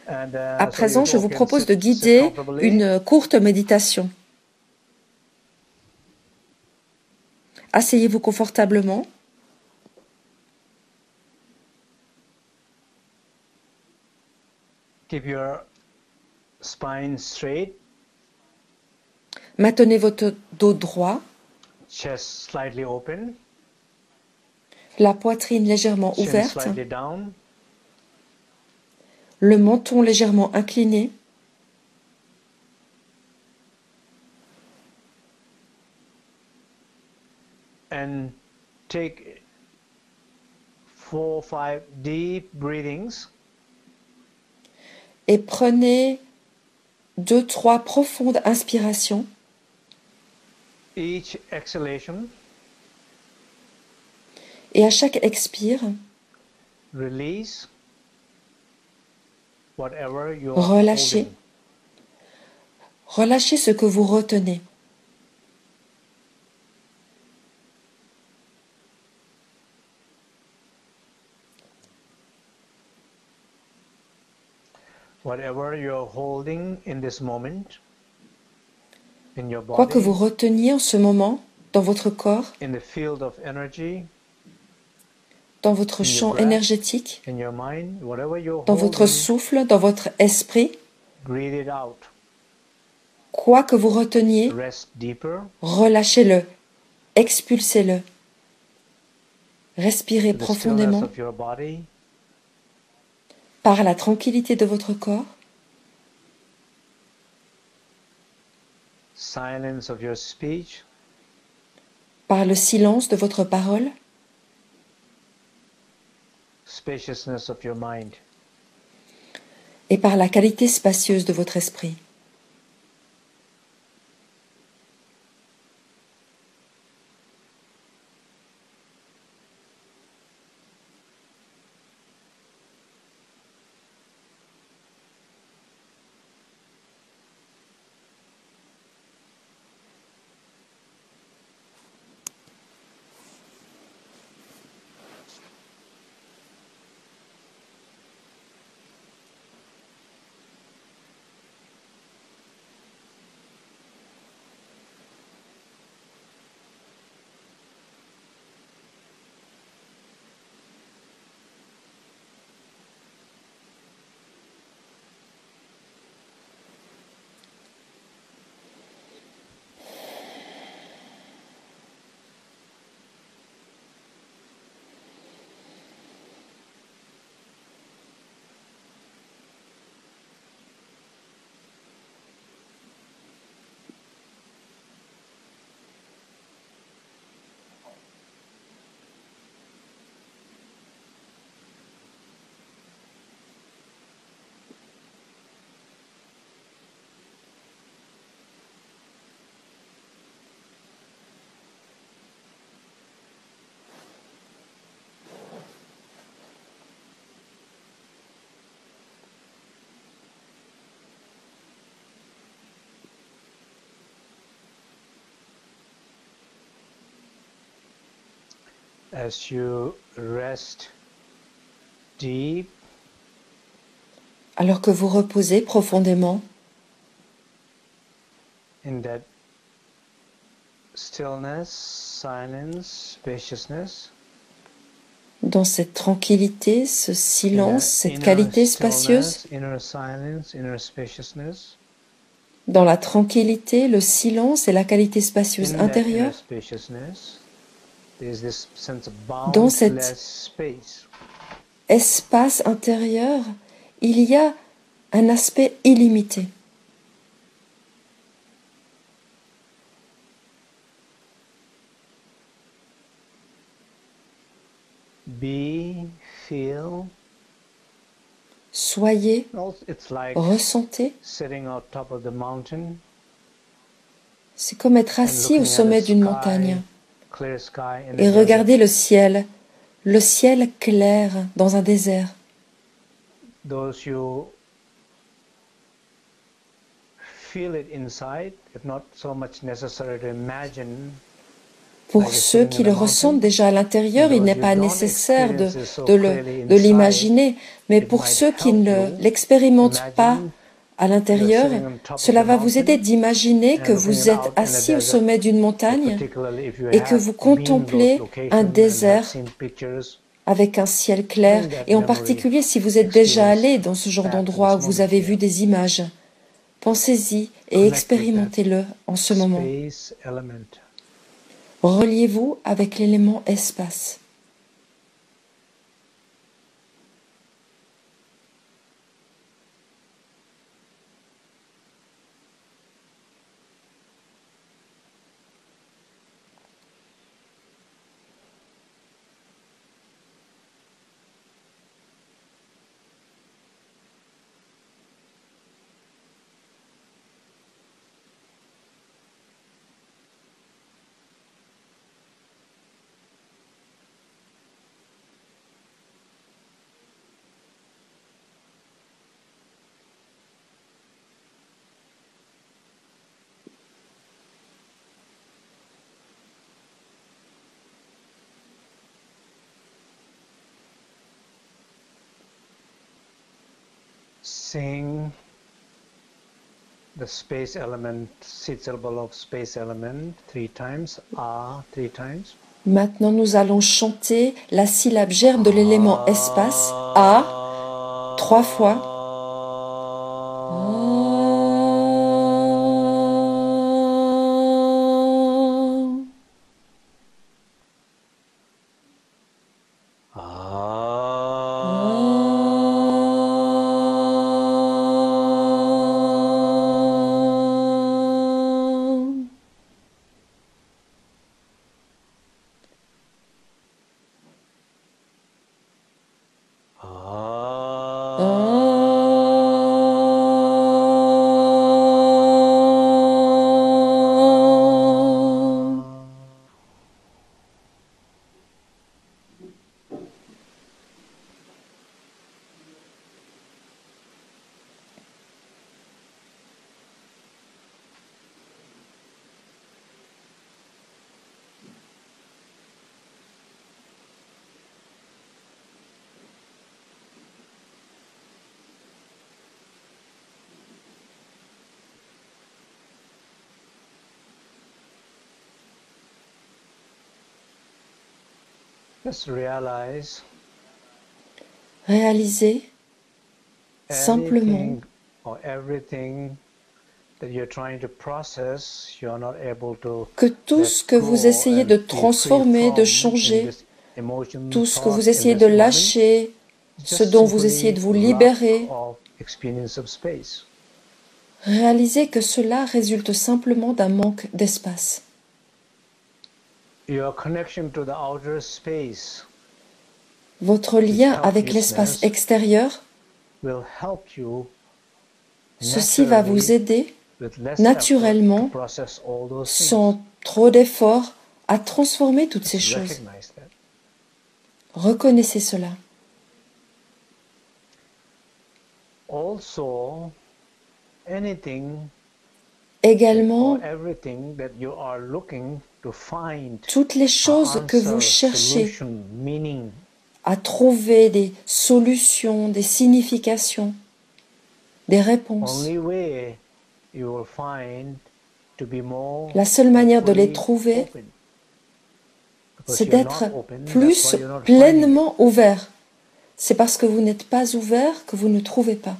À présent, je vous propose de guider une courte méditation. Asseyez-vous confortablement. Keep your spine straight. Maintenez votre dos droit. Chest slightly open. La poitrine légèrement Chin ouverte. slightly down. Le menton légèrement incliné. And take 4 or 5 deep breathings. Et prenez 2-3 profondes inspirations. Each exhalation, et à chaque expire, release whatever you are relâchez. holding. Relâchez ce que vous retenez. Whatever you're holding in this moment, in your Quoi que body, vous reteniez en ce moment, dans votre corps, in the field of energy, dans votre in your champ breath, énergétique, in your mind, whatever you're dans votre holding, souffle, dans votre esprit, breathe it out. quoi que vous reteniez, Rest deeper relâchez-le, expulsez-le. Respirez to the stillness profondément of your body, par la tranquillité de votre corps, silence of your speech, par le silence de votre parole, spaciousness of your mind. et par la qualité spacieuse de votre esprit. As you rest deep, Alors que vous reposez profondément in that stillness, silence, spaciousness, dans cette tranquillité, ce in silence, that cette inner qualité spacieuse, stillness, inner silence, inner spaciousness, dans la tranquillité, le silence et la qualité spacieuse in that inner intérieure, spaciousness, there's this sense of dans cet boundless space. espace intérieur, il y a un aspect illimité. Be, feel. Soyez, It's like ressentez. sitting on top of the mountain C'est comme être and assis au looking at sommet a d'une sky, montagne clear sky in a et desert. regarder le ciel clair dans un désert. Those you feel it inside, it's not so much necessary to imagine Pour ceux qui le ressentent déjà à l'intérieur, il n'est pas nécessaire de l'imaginer, mais pour ceux qui ne l'expérimentent pas à l'intérieur, cela va vous aider d'imaginer que vous êtes assis au sommet d'une montagne et que vous contemplez un désert avec un ciel clair, et en particulier si vous êtes déjà allé dans ce genre d'endroit où vous avez vu des images. Pensez-y et expérimentez-le en ce moment. Reliez-vous avec l'élément espace. Seeing the space element, seed syllable of space element 3 times, A 3 times. Maintenant, nous allons chanter la syllabe germe de l'élément espace, A, 3 fois. Just realize Réalisez simplement que tout ce que vous essayez de transformer, de changer, tout ce que vous essayez de lâcher, ce dont vous essayez de vous libérer, réalisez que cela résulte simplement d'un manque d'espace. Votre lien avec l'espace extérieur, ceci va vous aider naturellement, sans trop d'efforts, à transformer toutes ces choses. Reconnaissez cela. Également, toutes les choses que vous cherchez à trouver des solutions, des significations, des réponses. La seule manière de les trouver, c'est d'être plus pleinement ouvert. C'est parce que vous n'êtes pas ouvert que vous ne trouvez pas.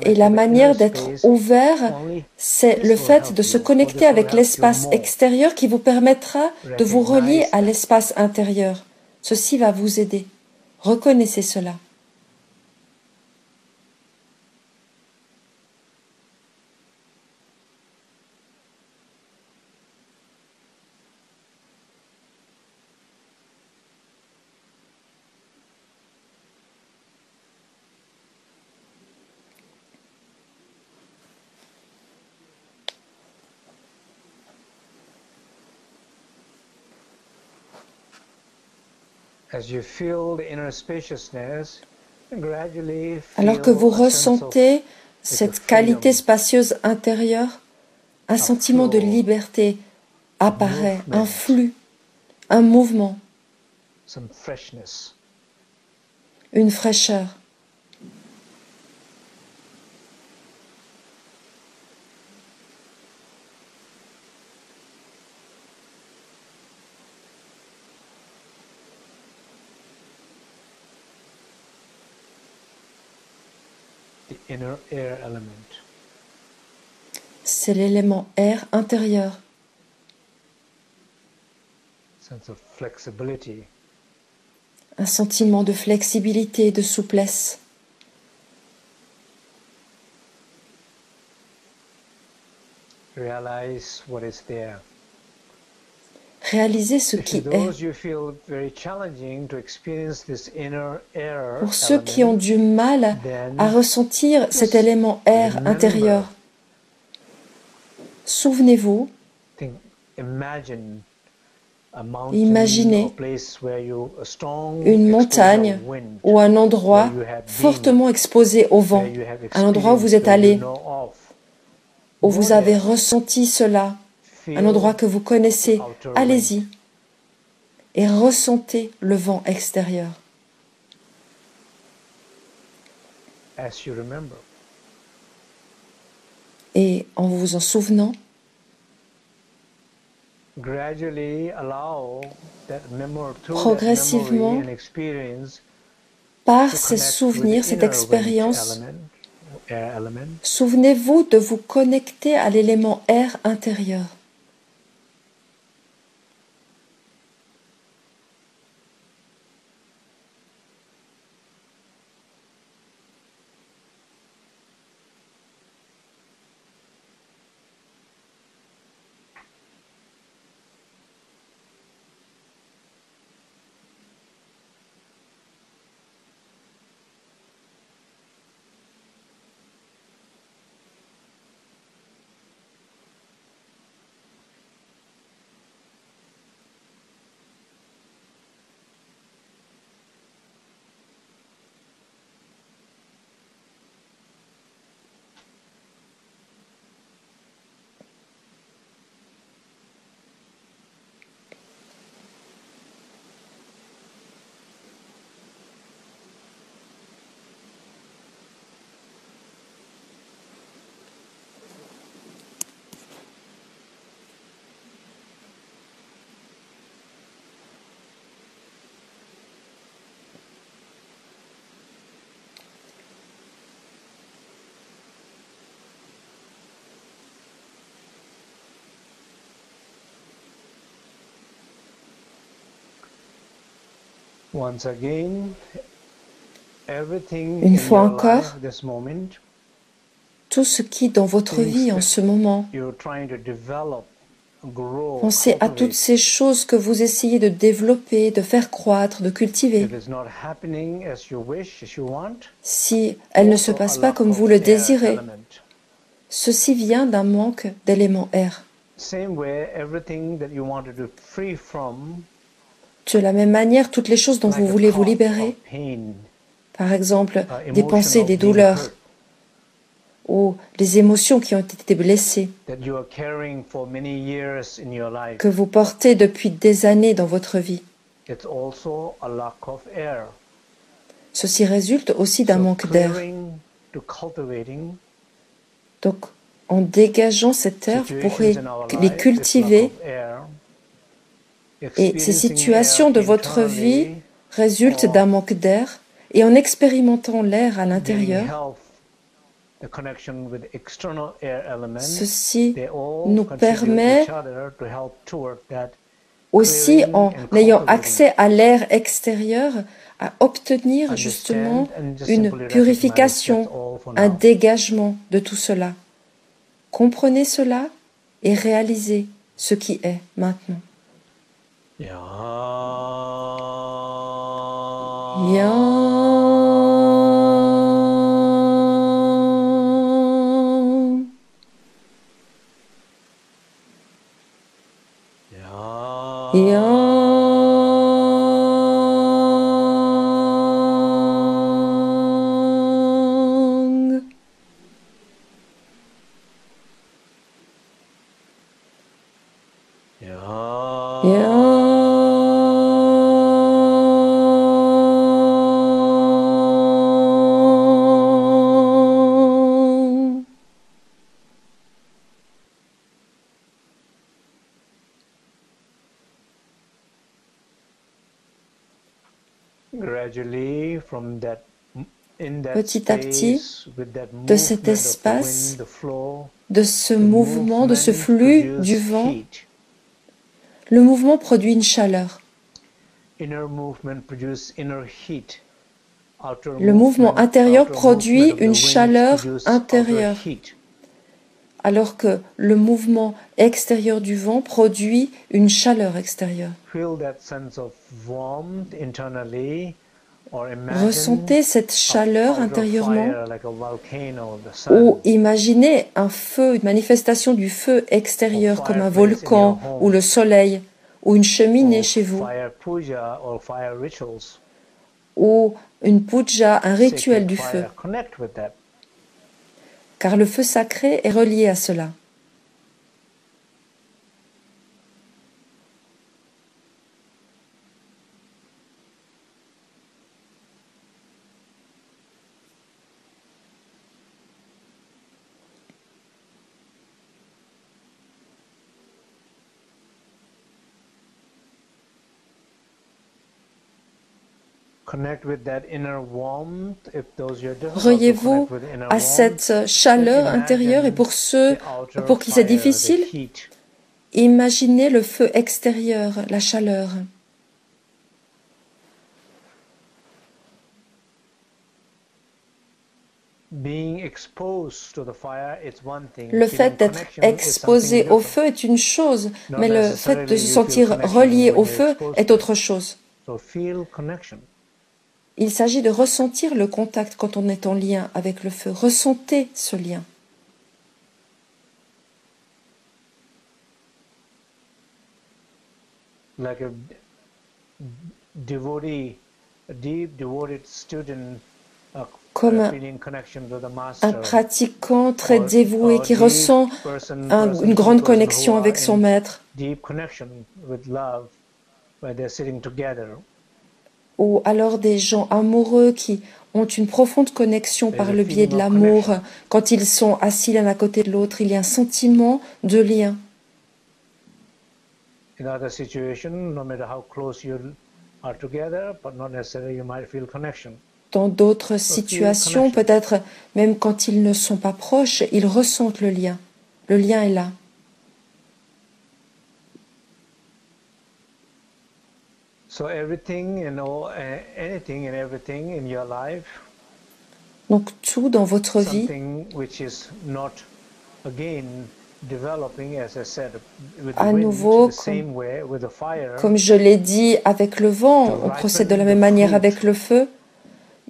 Et la manière d'être ouvert, c'est le fait de se connecter avec l'espace extérieur qui vous permettra de vous relier à l'espace intérieur. Ceci va vous aider. Reconnaissez cela. Alors que vous ressentez cette qualité spacieuse intérieure, un sentiment de liberté apparaît, un flux, un mouvement, une fraîcheur. C'est l'élément air intérieur. Un sentiment de flexibilité, de souplesse. Réalisez ce qui est. Pour ceux qui ont du mal à ressentir cet élément air intérieur, souvenez-vous, imaginez une montagne ou un endroit fortement exposé au vent, un endroit où vous êtes allé, où vous avez ressenti cela, un endroit que vous connaissez. Allez-y et ressentez le vent extérieur. Et en vous en souvenant, progressivement, par ces souvenirs, cette expérience, souvenez-vous de vous connecter à l'élément air intérieur. Une fois encore, tout ce qui dans votre vie en ce moment, pensez à toutes ces choses que vous essayez de développer, de faire croître, de cultiver. Si elles ne se passent pas comme vous le désirez, ceci vient d'un manque d'élément air. De la même manière, toutes les choses dont vous voulez vous libérer, par exemple, des pensées, des douleurs, ou les émotions qui ont été blessées, que vous portez depuis des années dans votre vie. Ceci résulte aussi d'un manque d'air. Donc, en dégageant cet air, vous pourrez les cultiver. Et ces situations de votre vie résultent d'un manque d'air. Et en expérimentant l'air à l'intérieur, ceci nous permet aussi, en ayant accès à l'air extérieur, à obtenir justement une purification, un dégagement de tout cela. Comprenez cela et réalisez ce qui est maintenant. Petit à petit, de cet espace, de ce mouvement, de ce flux du vent, le mouvement produit une chaleur. Le mouvement intérieur produit une chaleur intérieure, alors que le mouvement extérieur du vent produit une chaleur extérieure. Ressentez cette chaleur intérieurement ou imaginez un feu, une manifestation du feu extérieur comme un volcan ou le soleil ou une cheminée chez vous ou une puja, un rituel du feu. Car le feu sacré est relié à cela. Reliez-vous à cette chaleur intérieure et pour ceux pour qui c'est difficile, imaginez le feu extérieur, la chaleur. Le fait d'être exposé au feu est une chose, mais le fait de se sentir relié au feu est autre chose. Il s'agit de ressentir le contact quand on est en lien avec le feu. Ressentez ce lien. Comme un pratiquant très dévoué qui ressent une grande connexion avec son maître. Ou alors des gens amoureux qui ont une profonde connexion par le biais de l'amour. Quand ils sont assis l'un à côté de l'autre, il y a un sentiment de lien. Dans d'autres situations, peut-être même quand ils ne sont pas proches, ils ressentent le lien. Le lien est là. Donc tout dans votre vie, à nouveau, comme je l'ai dit, avec le vent, on procède de la même manière avec le feu.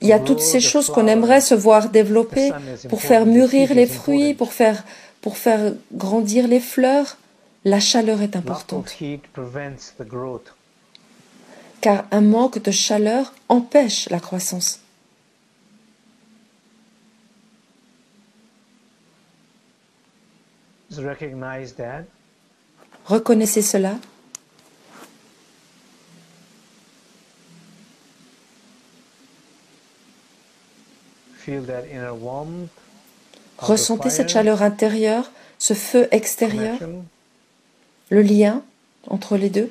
Il y a toutes ces choses qu'on aimerait se voir développer pour faire mûrir les fruits, pour faire grandir les fleurs. La chaleur est importante. Car un manque de chaleur empêche la croissance. Reconnaissez cela. Ressentez cette chaleur intérieure, ce feu extérieur, le lien entre les deux.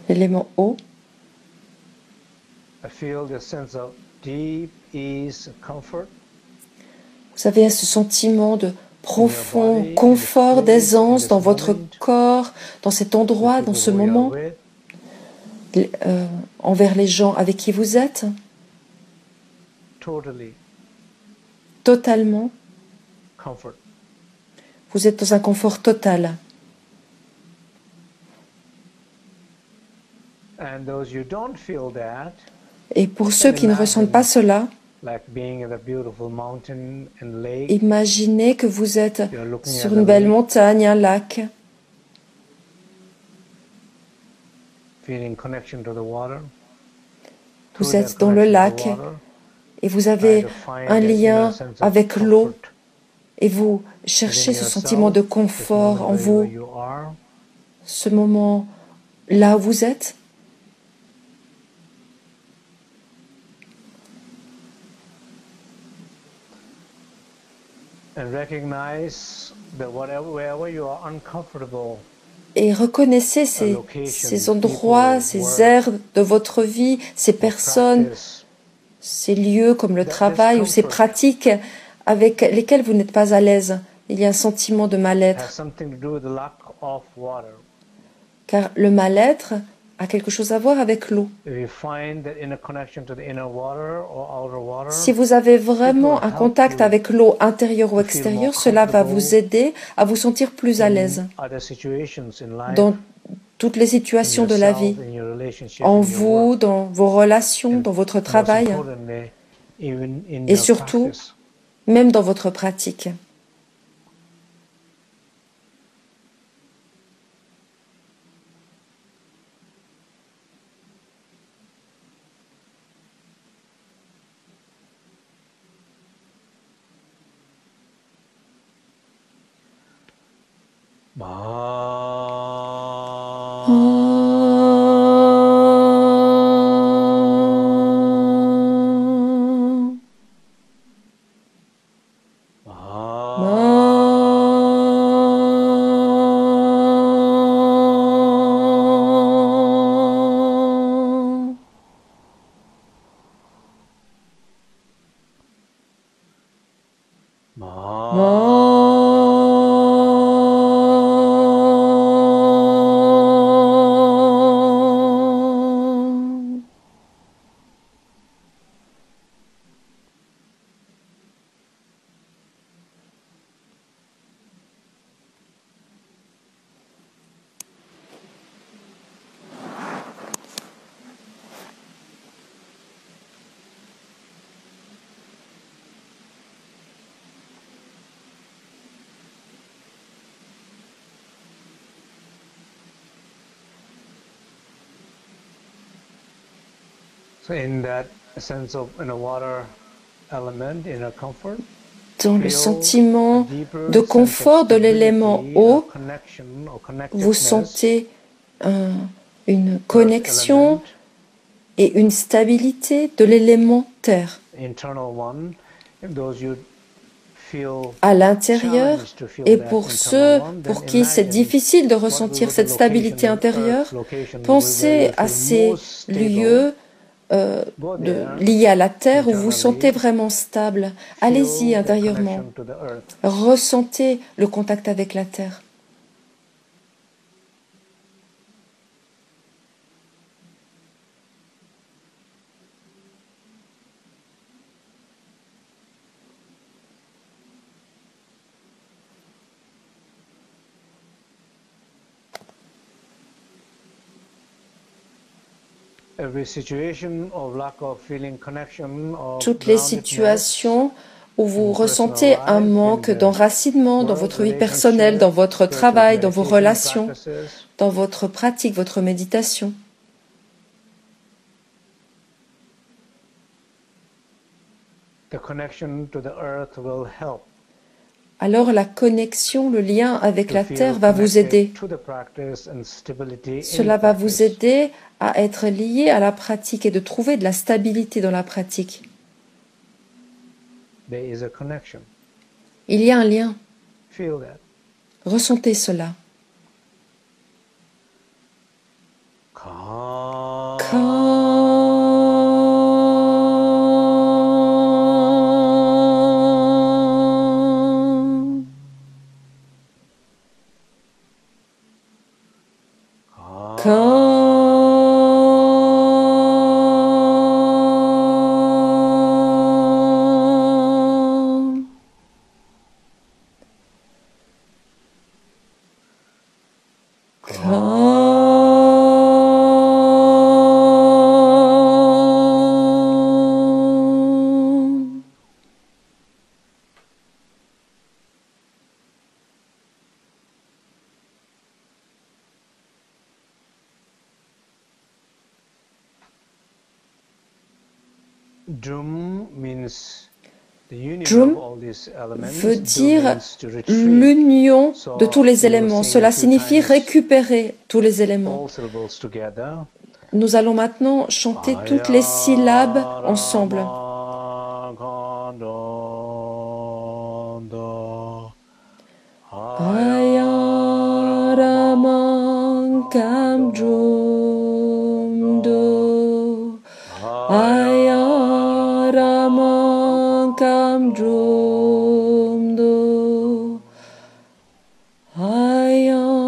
L'élément eau. Vous avez ce sentiment de profond confort, d'aisance dans votre corps, dans cet endroit, dans ce moment, envers les gens avec qui vous êtes. totally totalement. comfort. Vous êtes dans un confort total. And those who don't feel that, Et pour ceux qui ne ressentent pas cela, like being in a beautiful mountain and lake, imaginez que vous êtes you're looking sur at une the belle lake, montagne, un lac, feeling connection to the water. vous êtes dans le lac et vous avez un lien avec l'eau et vous cherchez ce sentiment de confort en vous, ce moment là où vous êtes. Et reconnaissez ces endroits, ces aires de votre vie, ces personnes, ces lieux comme le travail ou ces pratiques avec lesquelles vous n'êtes pas à l'aise. Il y a un sentiment de mal-être. Car le mal-être a quelque chose à voir avec l'eau. Si vous avez vraiment un contact avec l'eau intérieure ou extérieure, cela va vous aider à vous sentir plus à l'aise dans toutes les situations de la vie, en vous, dans vos relations, dans votre travail et surtout, même dans votre pratique. Dans le sentiment de confort de l'élément eau, vous sentez une connexion et une stabilité de l'élément terre. À l'intérieur, et pour ceux pour qui c'est difficile de ressentir cette stabilité intérieure, pensez à ces lieux liés à la terre où vous vous sentez vraiment stable. Allez-y intérieurement. Ressentez le contact avec la terre. Toutes les situations où vous ressentez un manque d'enracinement dans votre vie personnelle, dans votre travail, dans vos relations, dans votre pratique, votre méditation. Alors la connexion, le lien avec la terre va vous aider. Cela va vous aider à être lié à la pratique et de trouver de la stabilité dans la pratique. Il y a un lien. Ressentez cela. Drum veut dire l'union de tous les éléments. Cela signifie récupérer tous les éléments. Nous allons maintenant chanter toutes les syllabes ensemble. Ayaramangam drum do. Ayaramangam drum do. Ayaramangam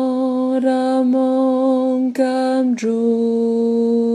drum.